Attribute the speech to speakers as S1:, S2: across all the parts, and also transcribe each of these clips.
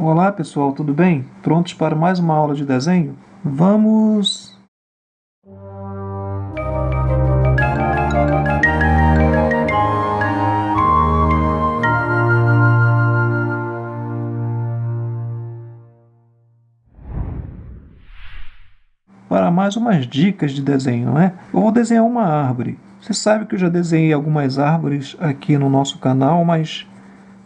S1: Olá pessoal, tudo bem? Prontos para mais uma aula de desenho? Vamos para mais umas dicas de desenho, não é? Eu vou desenhar uma árvore. Você sabe que eu já desenhei algumas árvores aqui no nosso canal, mas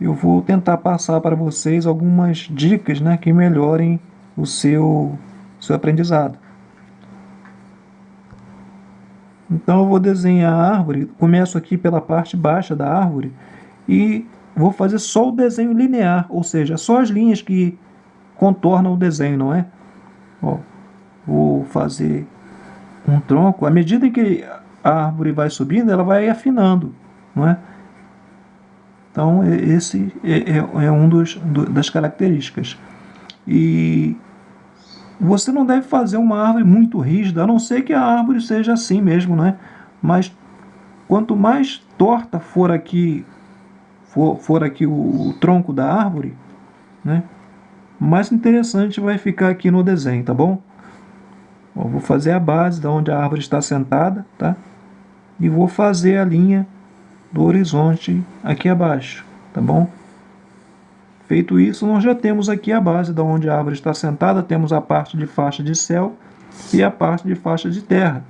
S1: eu vou tentar passar para vocês algumas dicas, né, que melhorem o seu aprendizado. Então eu vou desenhar a árvore, começo aqui pela parte baixa da árvore e vou fazer só o desenho linear, ou seja, só as linhas que contornam o desenho, não é? Ó, vou fazer um tronco. À medida em que a árvore vai subindo, ela vai afinando, não é? Então esse é um das características. E você não deve fazer uma árvore muito rígida, a não ser que a árvore seja assim mesmo, né? Mas quanto mais torta for aqui o tronco da árvore, né? Mais interessante vai ficar aqui no desenho, tá bom? Ó, vou fazer a base da onde a árvore está sentada, tá? E vou fazer a linha do horizonte aqui abaixo, tá bom? Feito isso, nós já temos aqui a base da onde a árvore está sentada, temos a parte de faixa de céu e a parte de faixa de terra.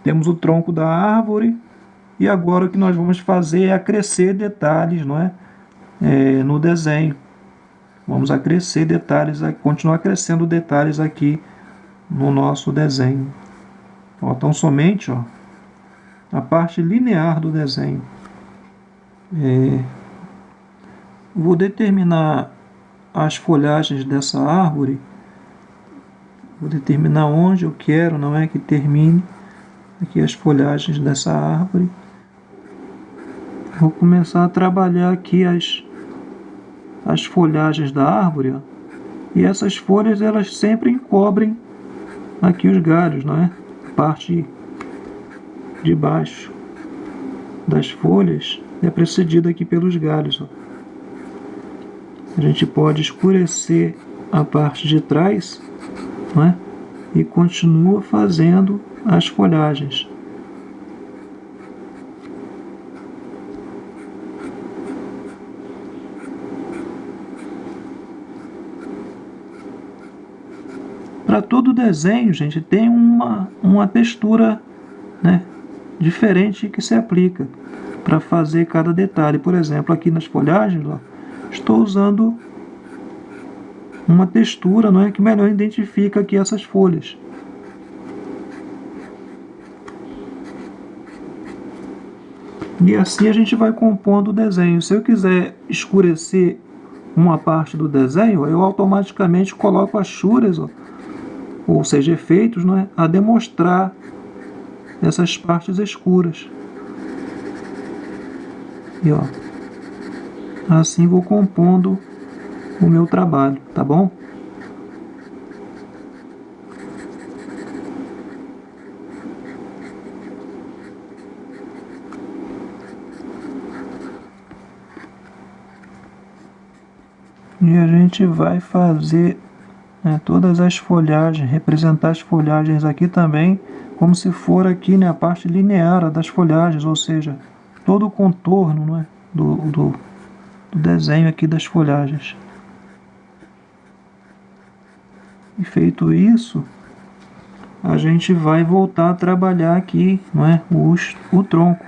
S1: Temos o tronco da árvore e agora o que nós vamos fazer é acrescer detalhes, não é? No desenho. Vamos acrescer detalhes, continuar crescendo detalhes aqui no nosso desenho. Ó, então somente a parte linear do desenho. Vou determinar as folhagens dessa árvore. Vou determinar onde eu quero, não é, que termine aqui as folhagens dessa árvore. Vou começar a trabalhar aqui as folhagens da árvore, ó. E essas folhas elas sempre encobrem aqui os galhos, não é? A parte de baixo das folhas é precedida aqui pelos galhos, ó. A gente pode escurecer a parte de trás, não é? E continua fazendo as folhagens. Para todo desenho, gente, tem uma textura, né, diferente que se aplica para fazer cada detalhe. Por exemplo, aqui nas folhagens, ó, estou usando uma textura, não é, que melhor identifica aqui essas folhas. E assim a gente vai compondo o desenho. Se eu quiser escurecer uma parte do desenho, eu automaticamente coloco achuras, ó, ou seja, efeitos, não é, a demonstrar essas partes escuras. E ó, assim vou compondo o meu trabalho, tá bom? E a gente vai fazer, né, todas as folhagens, representar as folhagens aqui também, como se for aqui, né, a parte linear das folhagens, ou seja, todo o contorno, né, do desenho aqui das folhagens. E feito isso, a gente vai voltar a trabalhar aqui, não é, o tronco.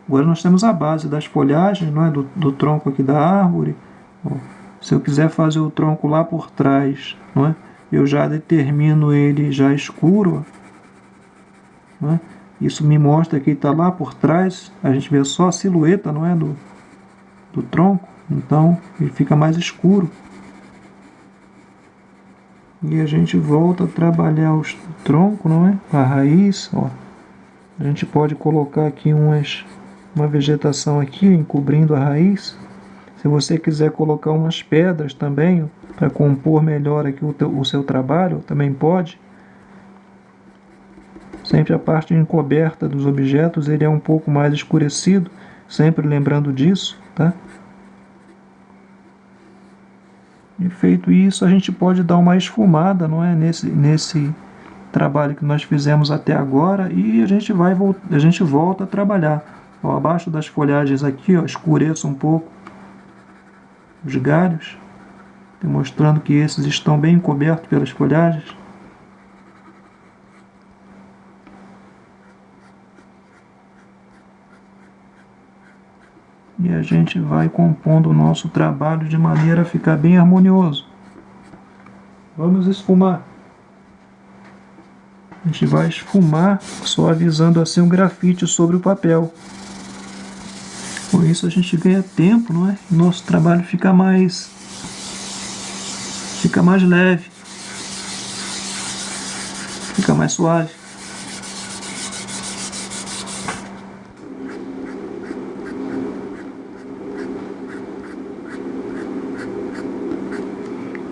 S1: Agora nós temos a base das folhagens, não é, do tronco aqui da árvore. Ó, se eu quiser fazer o tronco lá por trás, não é, eu já determino ele já escuro, não é? Isso me mostra que ele está lá por trás, a gente vê só a silhueta, não é, do tronco, então ele fica mais escuro. E a gente volta a trabalhar o tronco, não é? A raiz, ó. A gente pode colocar aqui uma vegetação aqui encobrindo a raiz. Se você quiser colocar umas pedras também para compor melhor aqui o seu trabalho, também pode. Sempre a parte encoberta dos objetos ele é um pouco mais escurecido, sempre lembrando disso, tá? E feito isso, a gente pode dar uma esfumada, não é? Nesse trabalho que nós fizemos até agora, e a gente volta a trabalhar. Ó, abaixo das folhagens aqui, ó, escureço um pouco os galhos, demonstrando que esses estão bem cobertos pelas folhagens. E a gente vai compondo o nosso trabalho de maneira a ficar bem harmonioso. Vamos esfumar. A gente vai esfumar, suavizando assim o grafite sobre o papel. Com isso a gente ganha tempo, não é? Nosso trabalho fica mais leve, fica mais suave.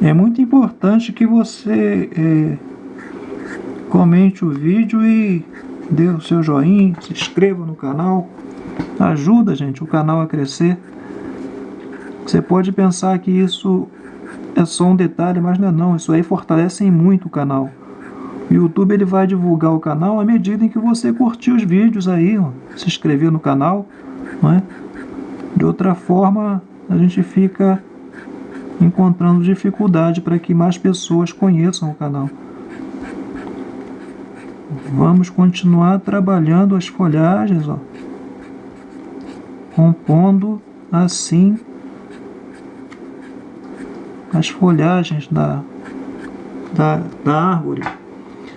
S1: É muito importante que você comente o vídeo e dê o seu joinha, se inscreva no canal. Ajuda, gente, o canal a crescer. Você pode pensar que isso é só um detalhe, mas não é não. Isso aí fortalece muito o canal. O YouTube ele vai divulgar o canal à medida em que você curtir os vídeos aí, ó, se inscrever no canal, não é? De outra forma, a gente fica encontrando dificuldade para que mais pessoas conheçam o canal. Vamos continuar trabalhando as folhagens, ó, compondo assim as folhagens da árvore.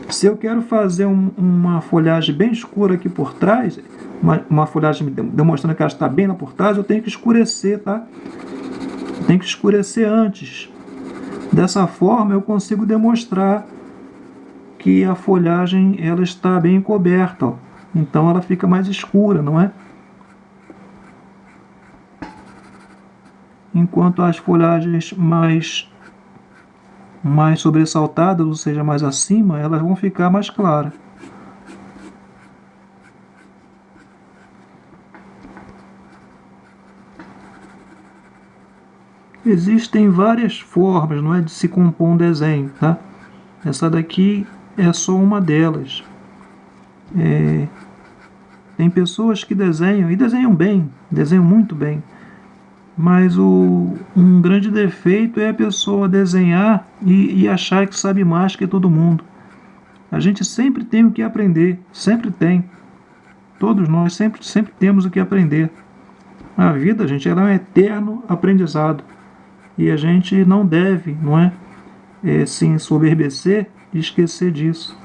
S1: Se eu quero fazer uma folhagem bem escura aqui por trás, uma folhagem demonstrando que ela está bem lá por trás, eu tenho que escurecer, tá? Tem que escurecer antes. Dessa forma eu consigo demonstrar que a folhagem ela está bem coberta, ó. Então ela fica mais escura, não é? Enquanto as folhagens mais sobressaltadas, ou seja, mais acima, elas vão ficar mais claras. Existem várias formas, não é, de se compor um desenho, tá? Essa daqui é só uma delas. Tem pessoas que desenham, e desenham bem, desenham muito bem, mas um grande defeito é a pessoa desenhar e achar que sabe mais que todo mundo. A gente sempre tem o que aprender, sempre tem. Todos nós sempre temos o que aprender. A vida, gente, ela é um eterno aprendizado. E a gente não deve, não é, se ensoberbecer e esquecer disso.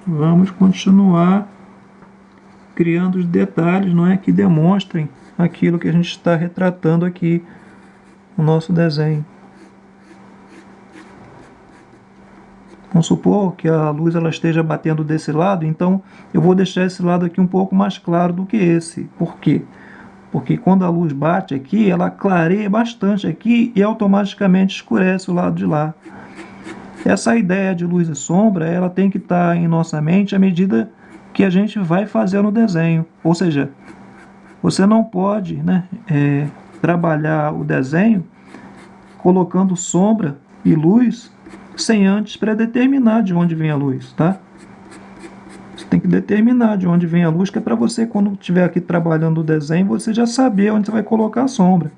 S1: Vamos continuar criando os detalhes, não é, que demonstrem aquilo que a gente está retratando aqui no nosso desenho. Vamos supor que a luz ela esteja batendo desse lado, então eu vou deixar esse lado aqui um pouco mais claro do que esse. Por quê? Porque quando a luz bate aqui, ela clareia bastante aqui e automaticamente escurece o lado de lá. Essa ideia de luz e sombra, ela tem que estar em nossa mente à medida que a gente vai fazendo o desenho. Ou seja, você não pode, né, trabalhar o desenho colocando sombra e luz sem antes predeterminar de onde vem a luz, tá? Você tem que determinar de onde vem a luz, que é para você, quando estiver aqui trabalhando o desenho, você já saber onde você vai colocar a sombra.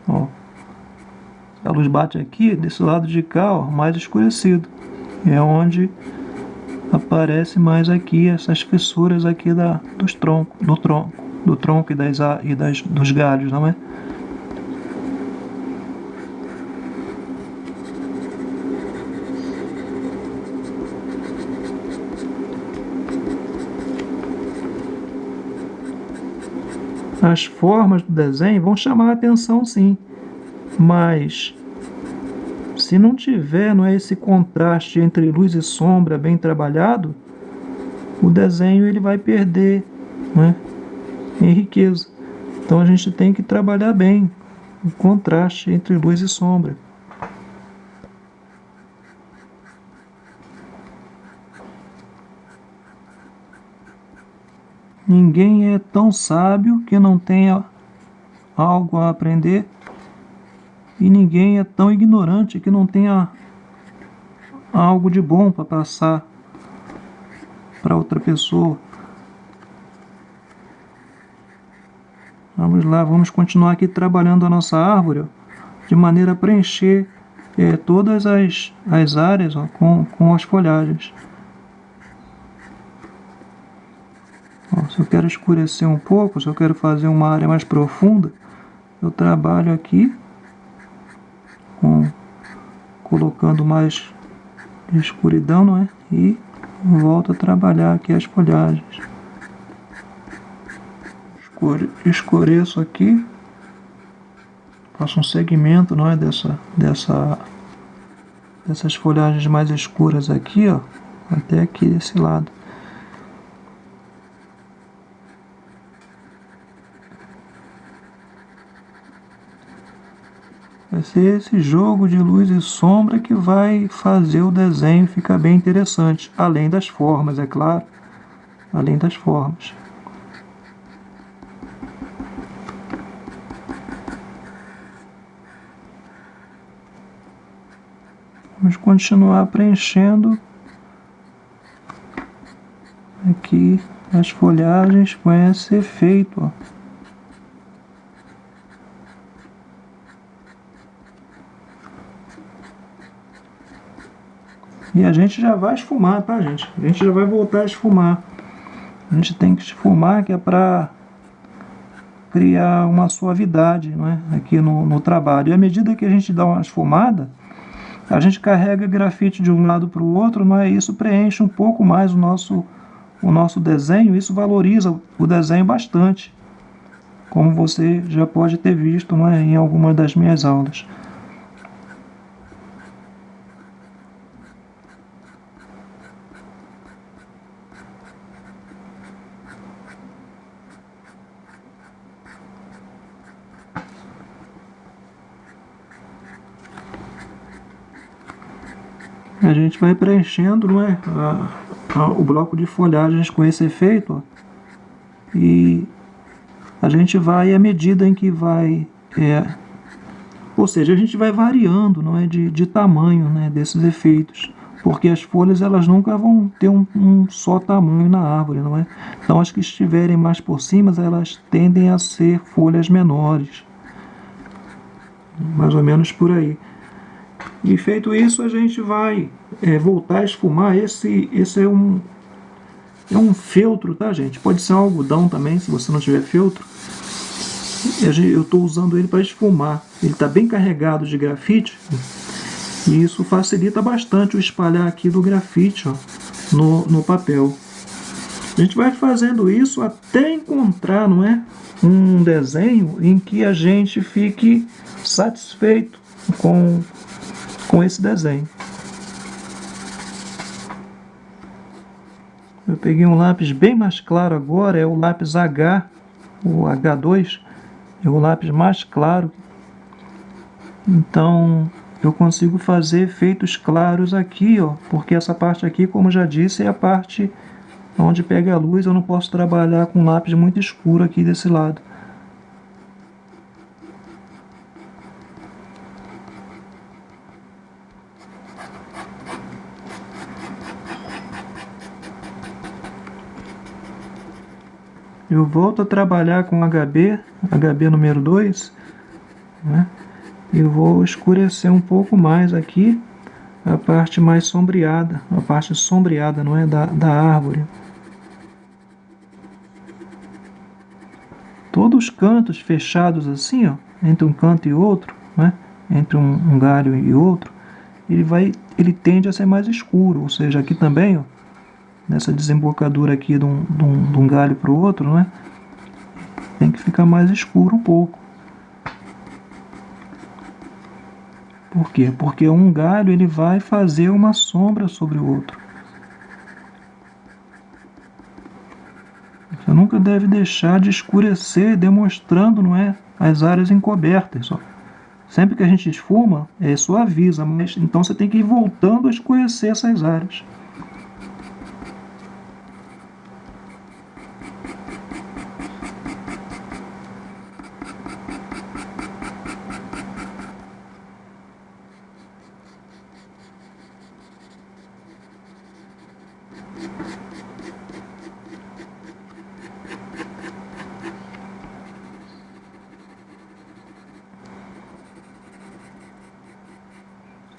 S1: Ó, a luz bate aqui, desse lado de cá, ó, mais escurecido. É onde aparece mais aqui essas fissuras aqui do tronco dos galhos, não é? As formas do desenho vão chamar a atenção, sim, mas se não tiver, não é, esse contraste entre luz e sombra bem trabalhado, o desenho ele vai perder, né, em riqueza. Então a gente tem que trabalhar bem o contraste entre luz e sombra. Ninguém é tão sábio que não tenha algo a aprender, e ninguém é tão ignorante que não tenha algo de bom para passar para outra pessoa. Vamos lá, vamos continuar aqui trabalhando a nossa árvore, ó, de maneira a preencher todas as áreas, ó, com as folhagens. Ó, se eu quero escurecer um pouco, se eu quero fazer uma área mais profunda, eu trabalho aqui colocando mais escuridão, não é? E volto a trabalhar aqui as folhagens. Escureço aqui, faço um segmento, não é, dessas folhagens mais escuras aqui, ó, até aqui desse lado. Vai ser esse jogo de luz e sombra que vai fazer o desenho ficar bem interessante, além das formas, é claro, além das formas. Vamos continuar preenchendo aqui as folhagens com esse efeito, ó. E a gente já vai esfumar, tá, gente? A gente já vai voltar a esfumar. A gente tem que esfumar, que é para criar uma suavidade, não é? Aqui no trabalho. E à medida que a gente dá uma esfumada, a gente carrega grafite de um lado para o outro, não é? Isso preenche um pouco mais o nosso desenho. Isso valoriza o desenho bastante, como você já pode ter visto, não é? Em algumas das minhas aulas. A gente vai preenchendo, não é, o bloco de folhagens com esse efeito, ó, e a gente vai à medida em que vai, ou seja, a gente vai variando, não é, de tamanho, né, desses efeitos, porque as folhas elas nunca vão ter um só tamanho na árvore, não é? Então as que estiverem mais por cima, elas tendem a ser folhas menores, mais ou menos por aí. E feito isso, a gente vai voltar a esfumar. Esse é um feltro, tá, gente? Pode ser um algodão também, se você não tiver feltro. Eu estou usando ele para esfumar. Ele está bem carregado de grafite, e isso facilita bastante o espalhar aqui do grafite, ó, no papel. A gente vai fazendo isso até encontrar, não é, um desenho em que a gente fique satisfeito com esse desenho. Eu peguei um lápis bem mais claro agora, é o lápis H, o H2, é o lápis mais claro. Então eu consigo fazer efeitos claros aqui, ó, porque essa parte aqui, como já disse, é a parte onde pega a luz. Eu não posso trabalhar com lápis muito escuro aqui desse lado. Eu volto a trabalhar com HB número 2, né? E vou escurecer um pouco mais aqui a parte mais sombreada, a parte sombreada, não é, da árvore. Todos os cantos fechados assim, ó, entre um canto e outro, né, entre um galho e outro, ele tende a ser mais escuro, ou seja, aqui também, ó, nessa desembocadura aqui de um galho para o outro, não é? Tem que ficar mais escuro um pouco. Por quê? Porque um galho ele vai fazer uma sombra sobre o outro. Você nunca deve deixar de escurecer, demonstrando, não é, as áreas encobertas. Ó. Sempre que a gente esfuma, suaviza, mas então você tem que ir voltando a escurecer essas áreas.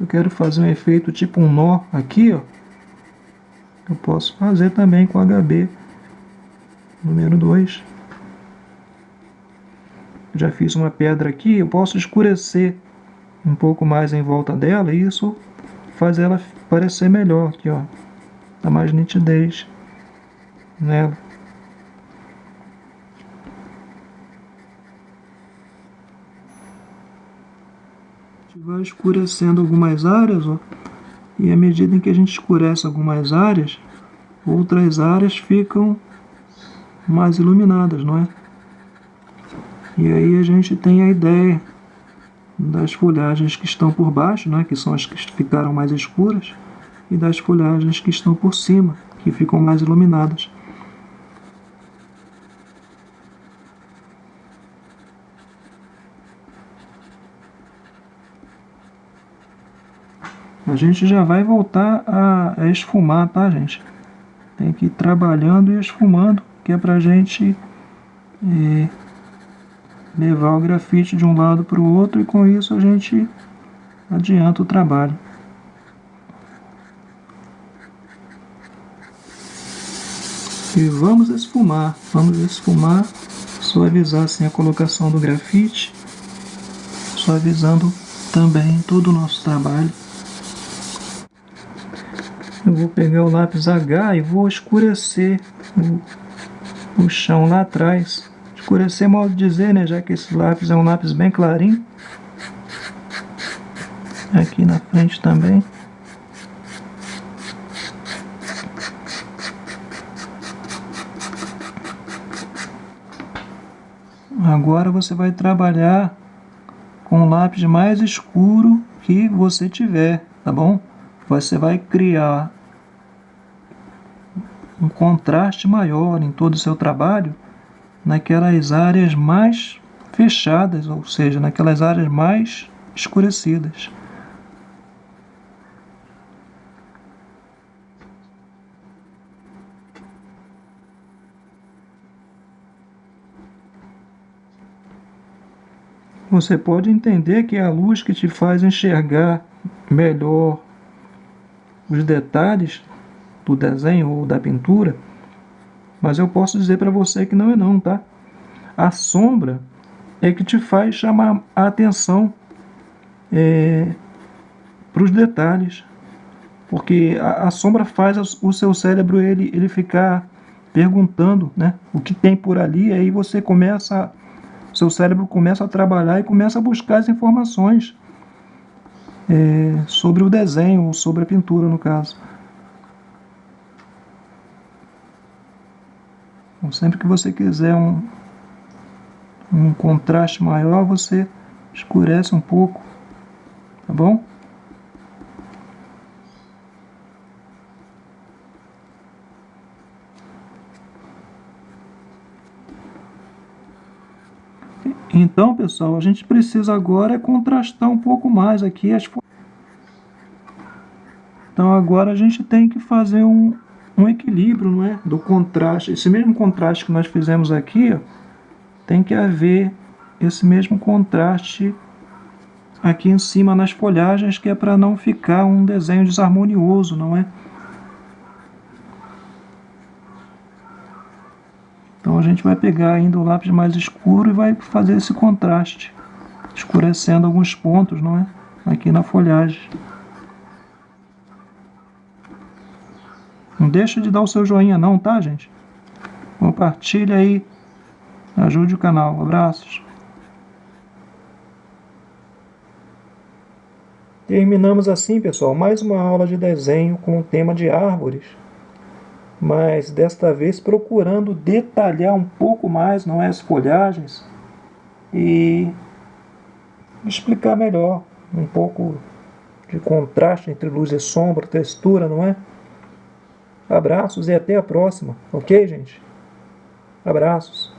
S1: eu quero fazer um efeito tipo um nó aqui, ó. Eu posso fazer também com HB número 2. Já fiz uma pedra aqui, eu posso escurecer um pouco mais em volta dela e isso faz ela parecer melhor aqui, ó. Dá mais nitidez nela. A gente vai escurecendo algumas áreas, ó. E à medida em que a gente escurece algumas áreas, outras áreas ficam mais iluminadas, não é? E aí a gente tem a ideia das folhagens que estão por baixo, né, que são as que ficaram mais escuras, e das folhagens que estão por cima, que ficam mais iluminadas. A gente já vai voltar a esfumar, tá, gente? Tem que ir trabalhando e esfumando, que é pra gente levar o grafite de um lado para o outro, e com isso a gente adianta o trabalho. E vamos esfumar, suavizar assim a colocação do grafite, suavizando também todo o nosso trabalho. Eu vou pegar o lápis H e vou escurecer o chão lá atrás. Escurecer, modo de dizer, né? Já que esse lápis é um lápis bem clarinho. Aqui na frente também. Agora você vai trabalhar com o lápis mais escuro que você tiver, tá bom? Você vai criar um contraste maior em todo o seu trabalho naquelas áreas mais fechadas, ou seja, naquelas áreas mais escurecidas. Você pode entender que é a luz que te faz enxergar melhor os detalhes do desenho ou da pintura, mas eu posso dizer para você que não é não, tá? A sombra é que te faz chamar a atenção para os detalhes, porque a sombra faz o seu cérebro ele ficar perguntando, né, o que tem por ali, aí você começa, seu cérebro começa a trabalhar e começa a buscar as informações sobre o desenho ou sobre a pintura, no caso. Então, sempre que você quiser um contraste maior, você escurece um pouco, tá bom? Então, pessoal, a gente precisa agora contrastar um pouco mais aqui as folhas. Então agora a gente tem que fazer um equilíbrio, não é? Do contraste. Esse mesmo contraste que nós fizemos aqui, ó, tem que haver esse mesmo contraste aqui em cima nas folhagens, que é para não ficar um desenho desarmonioso, não é? Então a gente vai pegar ainda o lápis mais escuro e vai fazer esse contraste, escurecendo alguns pontos, não é? Aqui na folhagem. Não deixa de dar o seu joinha não, tá, gente? Compartilha aí, ajude o canal. Abraços. Terminamos assim, pessoal, mais uma aula de desenho com o tema de árvores, mas desta vez procurando detalhar um pouco mais, não é, as folhagens, e explicar melhor um pouco de contraste entre luz e sombra, textura, não é? Abraços e até a próxima, ok, gente? Abraços.